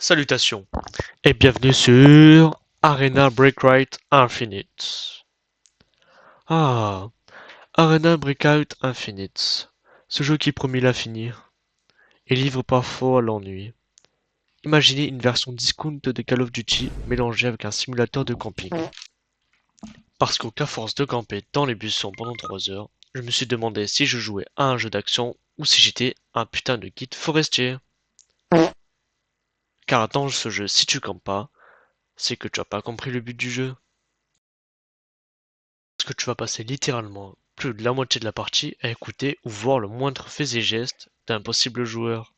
Salutations et bienvenue sur Arena Breakout Infinite. Ah, Arena Breakout Infinite. Ce jeu qui promet l'infini et livre parfois l'ennui. Imaginez une version discount de Call of Duty mélangée avec un simulateur de camping. Parce qu'à force de camper dans les buissons pendant 3 heures, je me suis demandé si je jouais à un jeu d'action ou si j'étais un putain de guide forestier. Car dans ce jeu, si tu campes pas, c'est que tu as pas compris le but du jeu. Parce que tu vas passer littéralement plus de la moitié de la partie à écouter ou voir le moindre fait et geste d'un possible joueur.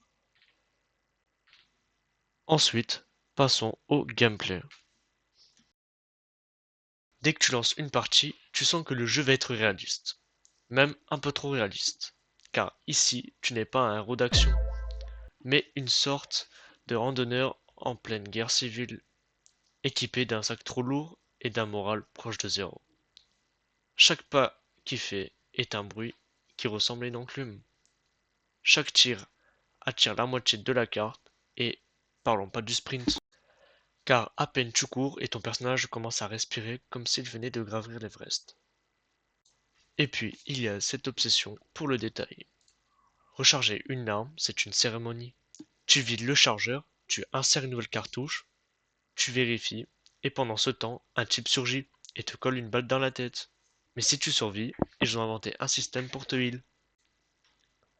Ensuite, passons au gameplay. Dès que tu lances une partie, tu sens que le jeu va être réaliste. Même un peu trop réaliste. Car ici, tu n'es pas un héros d'action, mais une sorte de randonneur en pleine guerre civile, équipé d'un sac trop lourd et d'un moral proche de zéro. Chaque pas qu'il fait est un bruit qui ressemble à une enclume. Chaque tir attire la moitié de la carte et parlons pas du sprint. Car à peine tu cours et ton personnage commence à respirer comme s'il venait de gravir l'Everest. Et puis il y a cette obsession pour le détail. Recharger une arme, c'est une cérémonie. Tu vides le chargeur, tu insères une nouvelle cartouche, tu vérifies, et pendant ce temps, un type surgit et te colle une balle dans la tête. Mais si tu survis, ils ont inventé un système pour te heal.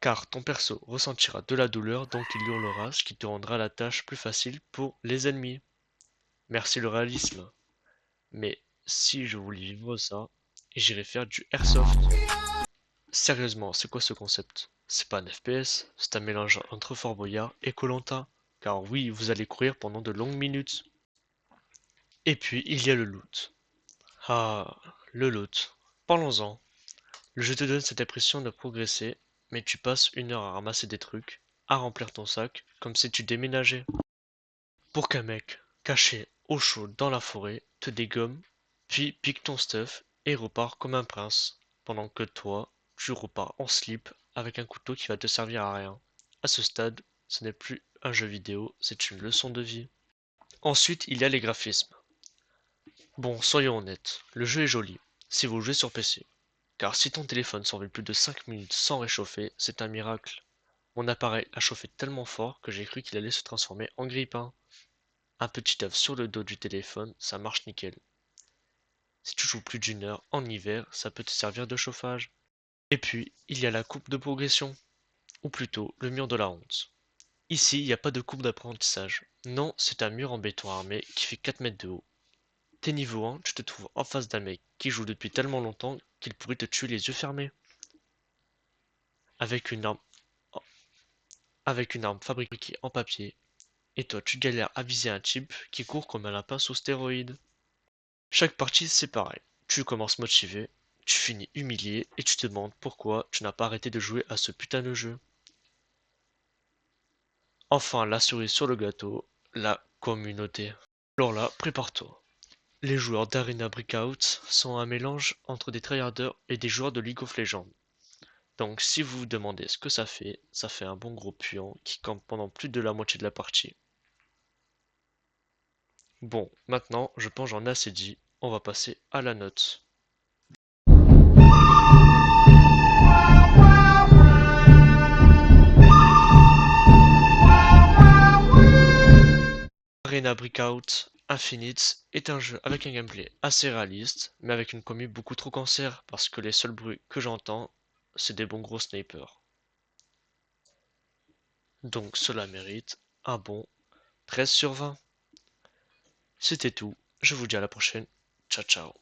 Car ton perso ressentira de la douleur, donc il hurlera, ce qui te rendra la tâche plus facile pour les ennemis. Merci le réalisme. Mais si je voulais vivre ça, j'irais faire du airsoft. Sérieusement, c'est quoi ce concept? C'est pas un FPS, c'est un mélange entre Fort Boyard et koh. Car oui, vous allez courir pendant de longues minutes. Et puis, il y a le loot. Ah, le loot. Parlons-en. Le jeu te donne cette impression de progresser, mais tu passes 1 heure à ramasser des trucs, à remplir ton sac, comme si tu déménageais. Pour qu'un mec, caché au chaud dans la forêt, te dégomme, puis pique ton stuff et repart comme un prince, pendant que toi, tu repars en slip avec un couteau qui va te servir à rien. À ce stade, ce n'est plus un jeu vidéo, c'est une leçon de vie. Ensuite, il y a les graphismes. Bon, soyons honnêtes, le jeu est joli, si vous jouez sur PC. Car si ton téléphone survit plus de 5 minutes sans réchauffer, c'est un miracle. Mon appareil a chauffé tellement fort que j'ai cru qu'il allait se transformer en grille-pain. Un petit œuf sur le dos du téléphone, ça marche nickel. Si tu joues plus d'1 heure en hiver, ça peut te servir de chauffage. Et puis, il y a la courbe de progression, ou plutôt le mur de la honte. Ici, il n'y a pas de courbe d'apprentissage. Non, c'est un mur en béton armé qui fait 4 mètres de haut. T'es niveau 1, tu te trouves en face d'un mec qui joue depuis tellement longtemps qu'il pourrait te tuer les yeux fermés. Avec une arme, avec une arme fabriquée en papier, et toi tu galères à viser un type qui court comme un lapin sous stéroïdes. Chaque partie c'est pareil. Tu commences motivé, tu finis humilié et tu te demandes pourquoi tu n'as pas arrêté de jouer à ce putain de jeu. Enfin la cerise sur le gâteau, la communauté. Alors là, prépare-toi. Les joueurs d'Arena Breakout sont un mélange entre des tryharders et des joueurs de League of Legends. Donc si vous vous demandez ce que ça fait un bon gros puant qui campe pendant plus de la moitié de la partie. Bon, maintenant, je pense j'en ai assez dit, on va passer à la note. Arena Breakout Infinite est un jeu avec un gameplay assez réaliste, mais avec une commu beaucoup trop cancer, parce que les seuls bruits que j'entends, c'est des bons gros snipers. Donc cela mérite un bon 13 sur 20. C'était tout, je vous dis à la prochaine, ciao ciao.